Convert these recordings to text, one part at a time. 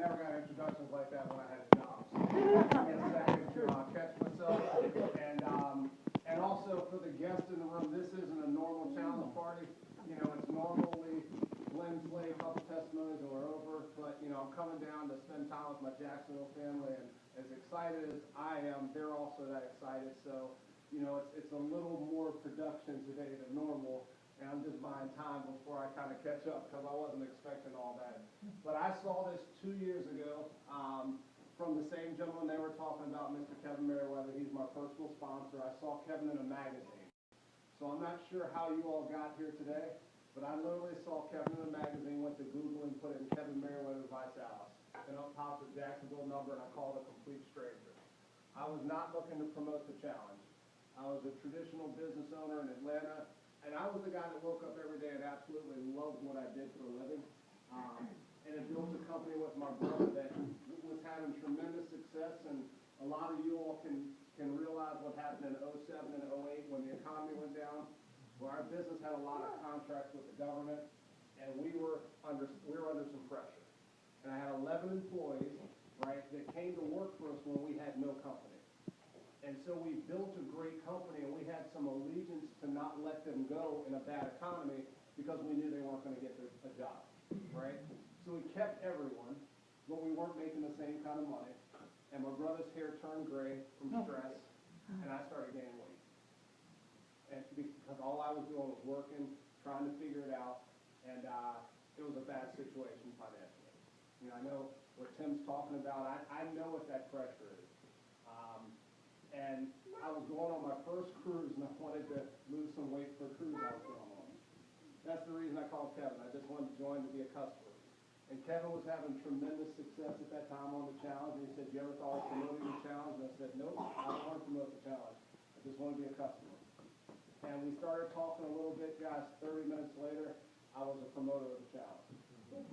never got introductions like that when I had a job. So give me a second to catch myself. And also for the guests in the room, this isn't a normal challenge party. You know, it's normally blend play, a couple testimonies, and we're over. But you know, I'm coming down to spend time with my Jacksonville family, and as excited as I am, they're also that excited. So you know, it's a little more production today than normal. And I'm just buying time before I kind of catch up because I wasn't expecting all that. But I saw this 2 years ago from the same gentleman they were talking about, Mr. Kevin Merriweather. He's my personal sponsor. I saw Kevin in a magazine. So I'm not sure how you all got here today, but I literally saw Kevin in a magazine, went to Google and put in Kevin Merriweather Vice Alice. And up top the Jacksonville number, and I called a complete stranger. I was not looking to promote the challenge. I was a traditional business owner in Atlanta. And I was the guy that woke up every day and absolutely loved what I did for a living. And it built a company with my brother that was having tremendous success. And a lot of you all can realize what happened in '07 and '08 when the economy went down, where our business had a lot of contracts with the government, and we were under some pressure. And I had 11 employees, right, that came to work for us when we had no company. And so we built a great company, and we had some allegiance to not let them go in a bad economy because we knew they weren't going to get a job, right? So we kept everyone, but we weren't making the same kind of money. And my brother's hair turned gray from stress, and I started gaining weight. And because all I was doing was working, trying to figure it out, and it was a bad situation financially. You know, I know what Tim's talking about. I know what that pressure is. And I was going on my first cruise, and I wanted to lose some weight for a cruise I was going on. That's the reason I called Kevin. I just wanted to join to be a customer. And Kevin was having tremendous success at that time on the challenge. And he said, "You ever thought of promoting the challenge?" And I said, "Nope, I don't want to promote the challenge. I just want to be a customer." And we started talking a little bit, guys. 30 minutes later, I was a promoter of the challenge.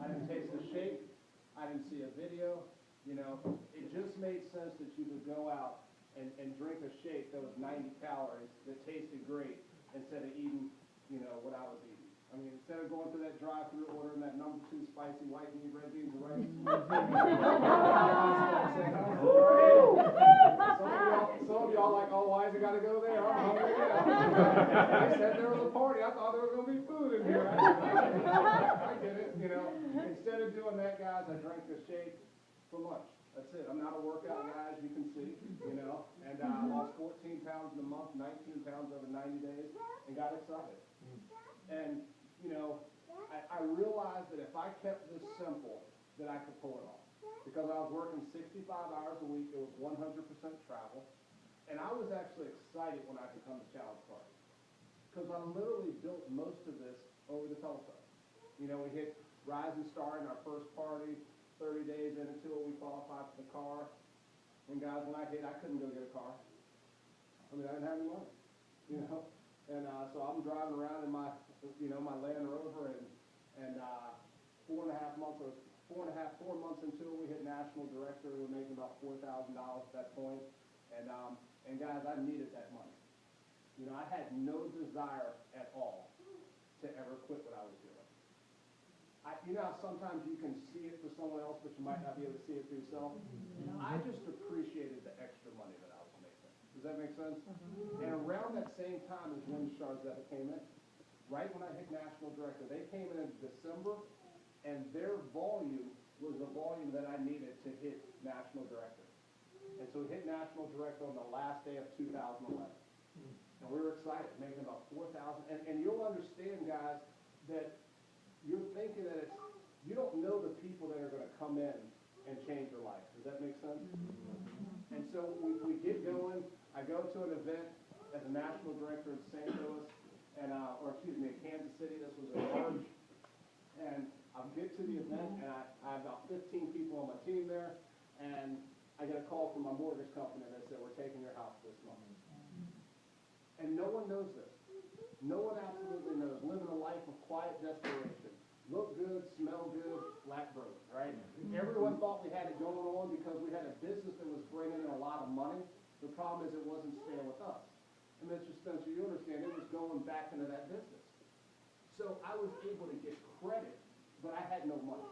I didn't taste the shake. I didn't see a video. You know, it just made sense that you could go out and drink a shake that was 90 calories that tasted great instead of eating, you know, what I was eating. I mean, instead of going through that drive-through ordering that #2 spicy white meat, red beans, and rice. Some of y'all like, "Oh, why has it got to go there? I'm hungry now." They said there was a party. I thought there was going to be food in here. I get it, you know. Instead of doing that, guys, I drank a shake for lunch. That's it. I'm not a workout guy, as you can see, you know, and I lost 14 pounds in a month, 19 pounds over 90 days, and got excited. And, you know, I realized that if I kept this simple, that I could pull it off. Because I was working 65 hours a week, it was 100% travel, and I was actually excited when I could come to Challenge Party. Because I literally built most of this over the telephone. You know, we hit Rising Star in our first party. 30 days into it, we qualified for the car. And guys, when I hit, I couldn't go get a car. I mean, I didn't have any money, you know. And so I'm driving around in my, you know, my Land Rover, and 4 months into it, we hit national director. We were making about $4,000 at that point. And guys, I needed that money. You know, I had no desire at all to ever quit what I was doing. You know how sometimes you can see it for someone else, but you might not be able to see it for yourself? I just appreciated the extra money that I was making. Does that make sense? And around that same time is when Sharzetta came in. Right when I hit National Director. They came in December, and their volume was the volume that I needed to hit National Director. And so we hit National Director on the last day of 2011. And we were excited, making about 4,000. And you'll understand, guys, that you're thinking that you don't know the people that are going to come in and change your life. Does that make sense? And so we get going. I go to an event as a national director in St. Louis, and in Kansas City. This was in March. And I get to the event, and I have about 15 people on my team there, and I get a call from my mortgage company that said, "We're taking your house this month." And no one knows this. No one absolutely knows. Living a life of quiet desperation. Look good, smell good, black broke, right? Everyone thought we had it going on because we had a business that was bringing in a lot of money. The problem is it wasn't staying with us. And Mr. Spencer, you understand, it was going back into that business. So I was able to get credit, but I had no money.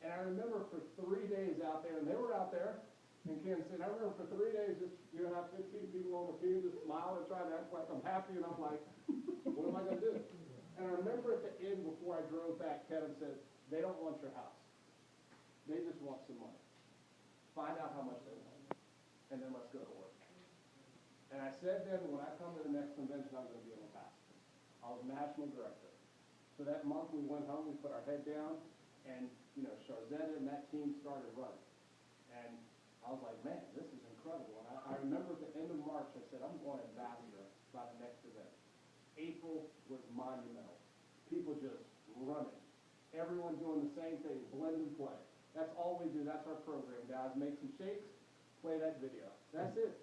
And I remember for 3 days out there, and they were out there in Kansas City. I remember for 3 days, just you know, have 15 people on the team just smiling and trying to act like I'm happy, and I'm like, what am I going to do? And I remember at the end, before I drove back, Kevin said, they don't want your house. They just want some money. Find out how much they want, and then let's go to work. And I said then, when I come to the next convention, I'm going to be an ambassador. I was national director. So that month we went home, we put our head down, and, you know, Sharzetta and that team started running. And I was like, man, this is incredible. And I remember at the end of March, I said, I'm going ambassador by the next event. April was monumental. People just running. Everyone doing the same thing, blend and play. That's all we do. That's our program, guys. Make some shakes, play that video. That's it.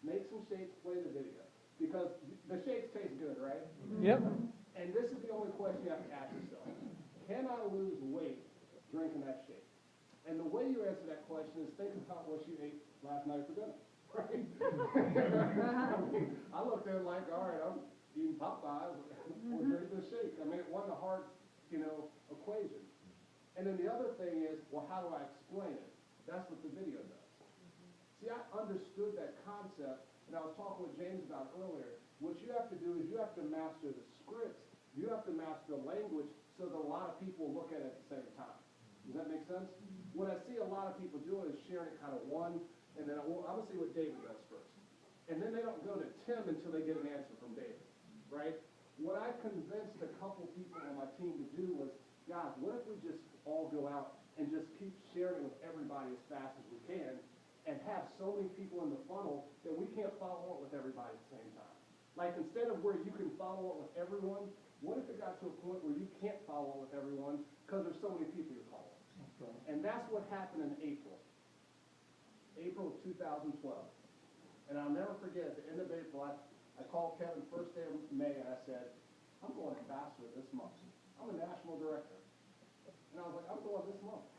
Make some shakes, play the video. Because the shakes taste good, right? Yep. And this is the only question you have to ask yourself. Can I lose weight drinking that shake? And the way you answer that question is think about what you ate last night for dinner, right? I mean, I looked at it like, all right, I'm eating Popeyes or drinking this shake. I mean, it wasn't a hard, you know, equation. And then the other thing is, well, how do I explain it? That's what the video does. See, I understood that concept, and I was talking with James about it earlier. What you have to do is you have to master the scripts. You have to master the language so that a lot of people look at it at the same time. Does that make sense? What I see a lot of people doing is sharing it kind of one, and then I'm going to see what David does first. And then they don't go to Tim until they get an answer from David, right? What I convinced a couple people on my team to do was, guys, what if we just all go out and just keep sharing with everybody as fast as we can, and have so many people in the funnel that we can't follow up with everybody at the same time. Like, instead of where you can follow up with everyone, what if it got to a point where you can't follow up with everyone because there's so many people you're calling? And that's what happened in April of 2012. And I'll never forget, at the end of April, I called Kevin first day of May, and I said, I'm going ambassador this month. I'm a national director. And I was like, I'm going this month.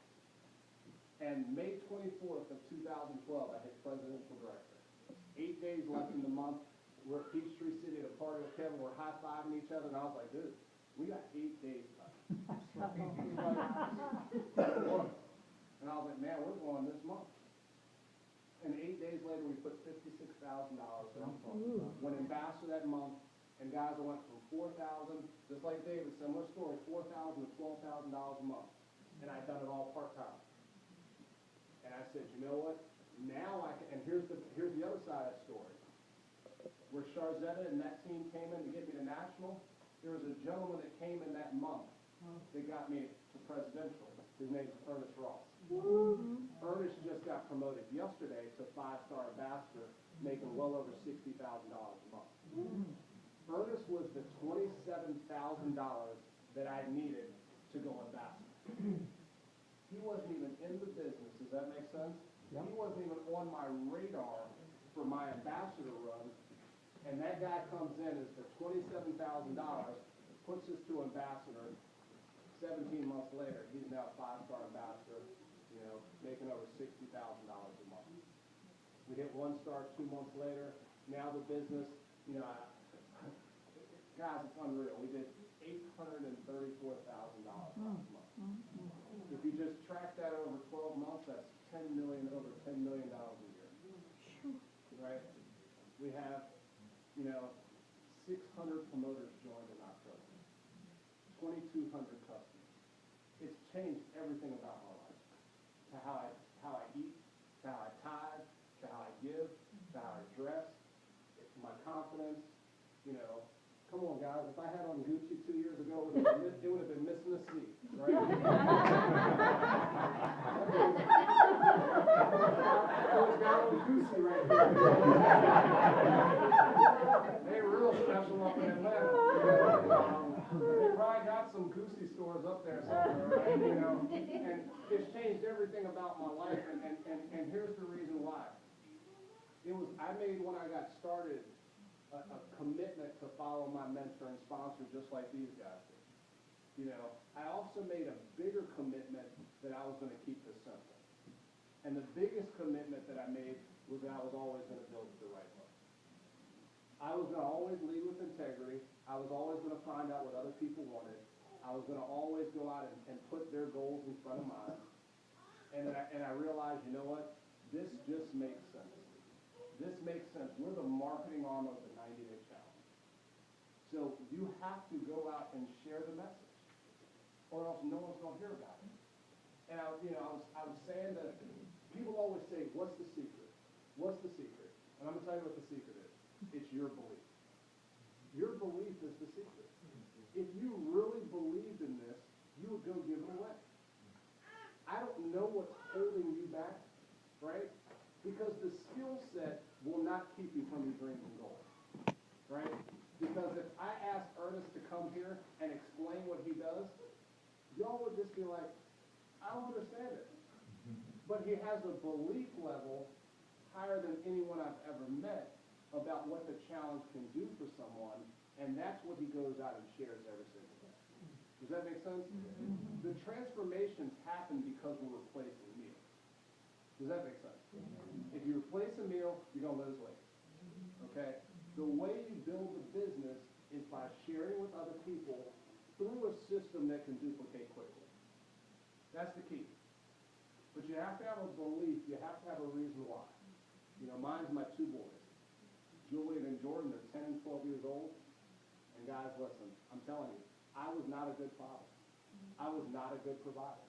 And May 24th of 2012, I hit presidential director. 8 days left in the month. We're at Peachtree City at a party with Kevin. We're high-fiving each other, and I was like, dude, we got 8 days left. And I was like, man, we're going this month. And 8 days later, we put $56,000 in. Went ambassador that month, and guys, I went from $4,000, just like David, similar story, $4,000 to $12,000 a month. And I'd done it all part-time. And I said, you know what? Now I can, and here's the other side of the story. Where Sharzetta and that team came in to get me to national, there was a gentleman that came in that month that got me to presidential. His name's Ernest Ross. Ernest just got promoted yesterday to 5-star ambassador, making well over $60,000 a month. Ernest was the $27,000 that I needed to go ambassador. He wasn't even in the business. Does that make sense? Yep. He wasn't even on my radar for my ambassador run. And that guy comes in as the $27,000, puts us to ambassador. 17 months later, he's now a 5-star ambassador, you know, making over $60,000 a month. We hit 1 star 2 months later. Now the business, you know, guys, it's unreal. We did $834,000 last month. If you just track that over 12 months, that's over $10 million a year. Right? We have, you know, 600 promoters joined in October. 2,200 customers. It's changed everything about my life. To how I eat, to how I tithe, to how I give, to how I dress, my confidence, you know. Come on, guys. If I had on Gucci 2 years ago, it would have been missing a seat, right? It was got on Gucci right there. They're real special up in Atlanta. They probably got some Gucci stores up there somewhere, right? You know, and it's changed everything about my life, and here's the reason why. I made when I got started a commitment to follow my mentor and sponsor just like these guys did. You know, I also made a bigger commitment that I was going to keep this simple. And the biggest commitment that I made was that I was always going to build it the right way. I was going to always lead with integrity. I was always going to find out what other people wanted. I I was going to always go out and put their goals in front of mine. And I realized, you know what? This just makes sense. This makes sense. We're the marketing arm of the 90-day challenge. So you have to go out and share the message, or else no one's going to hear about it. And I was saying that people always say, what's the secret? What's the secret? And I'm going to tell you what the secret is. It's your belief. Your belief is the secret. If you really believed in this, you would go give it away. I don't know what's holding you back, right? Because the skill set will not keep you from your dreams and goals, right? Because if I ask Ernest to come here and explain what he does, y'all would just be like, I don't understand it. But he has a belief level higher than anyone I've ever met about what the challenge can do for someone, and that's what he goes out and shares every single day. Does that make sense? The transformations happen because we're replacing meals. Does that make sense? If you replace a meal, you're going to lose weight. Okay? The way you build a business is by sharing with other people through a system that can duplicate quickly. That's the key. But you have to have a belief. You have to have a reason why. You know, mine's my two boys. Julian and Jordan, they're 10 and 12 years old. And guys, listen, I'm telling you, I was not a good father. I was not a good provider.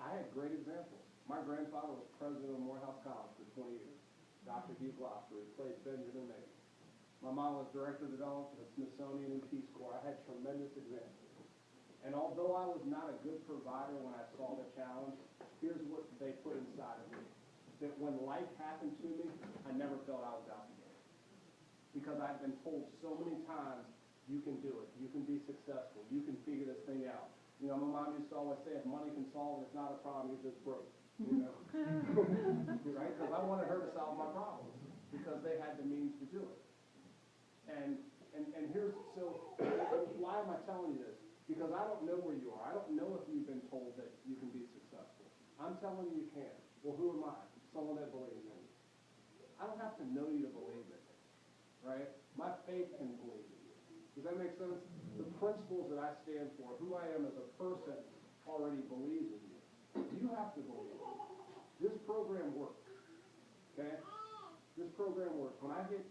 I had great examples. My grandfather was president of Morehouse College for 20 years. Dr. Hugh Gloucester, he played Benjamin Mays. My mom was director of development for the Smithsonian and Peace Corps. I had tremendous examples. And although I was not a good provider when I saw the challenge, here's what they put inside of me. That when life happened to me, I never felt I was out to get it. Because I've been told so many times, you can do it. You can be successful. You can figure this thing out. You know, my mom used to always say, if money can solve it, it's not a problem, you're just broke. You know? Right? Because I wanted her to solve my problems. Because they had the means to do it. And here's, so why am I telling you this? Because I don't know where you are. I don't know if you've been told that you can be successful. I'm telling you you can. Well, who am I? Someone that believes in you. I don't have to know you to believe in me. Right? My faith can believe in you. Does that make sense? The principles that I stand for, who I am as a person, already believes in you. You have to believe in me. This program works. Okay? This program works. When I hit,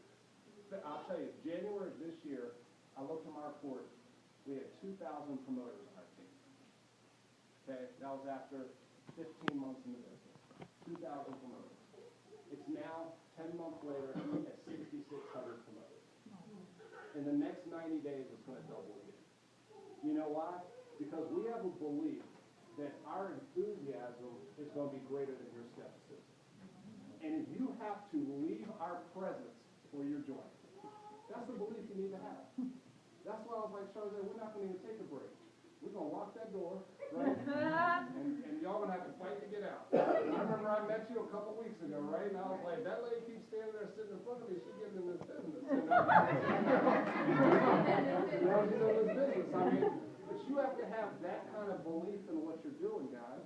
I'll tell you, January of this year, I looked at my report, we had 2,000 promoters on our team. Okay? That was after 15 months in the business. 2,000 promoters. It's now, 10 months later, at 6,600 promoters. In the next 90 days, it's going to double again. You know why? Because we have a belief that our enthusiasm is going to be greater than your skepticism. And if you have to leave our presence for your joint, that's the belief you need to have. That's why I was like, Charlie, we're not going to even take a break. We're going to lock that door, right? and y'all going to have to fight to get out. I remember I met you a couple weeks ago, right? And I was like, that lady keeps standing there sitting in front of me. She's getting in this business. You know, she's in this business. I mean, but you have to have that kind of belief in what you're doing, guys.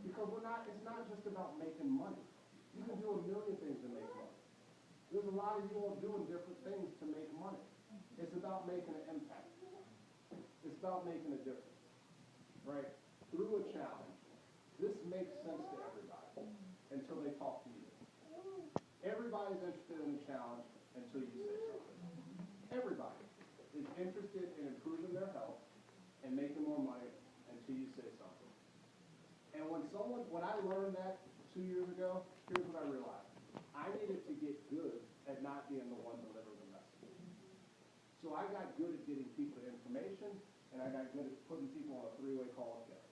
Because it's not just about making money. You can do a million things to make money. There's a lot of you all doing different things to make money. It's about making an impact. It's about making a difference. Right? Through a challenge. This makes sense to everybody until they talk to you. Everybody's interested in the challenge until you say something. Everybody is interested in improving their health and making more money until you say something. And when I learned that 2 years ago, here's what I realized. I needed to get good at not being the one delivering the message. So I got good at getting people information, and I got good at putting people on a three-way call together.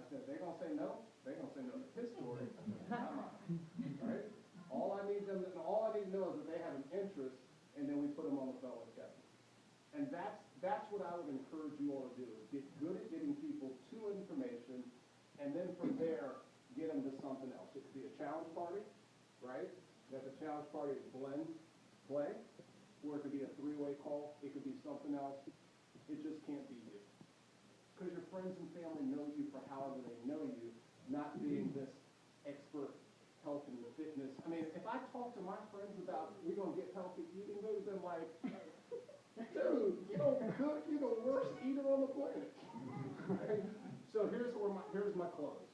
I said, they're going to say no. They're going to say no to his story. Not mine. Right? All I need to know is that they have an interest, and then we put them on the phone with Kevin. And that's what I would encourage you all to do, is get good at getting people to information, and then from there, get them to something else. It could be a challenge party, right? That the challenge party is blend, play, or it could be a three-way call. It could be something else. It just can't be you. Because your friends and family know you for however they know you, not being this expert health and fitness. I mean, if I talk to my friends about we're going to get healthy eating, they've been like, dude, you don't cook, you're the worst eater on the planet. here's my clothes.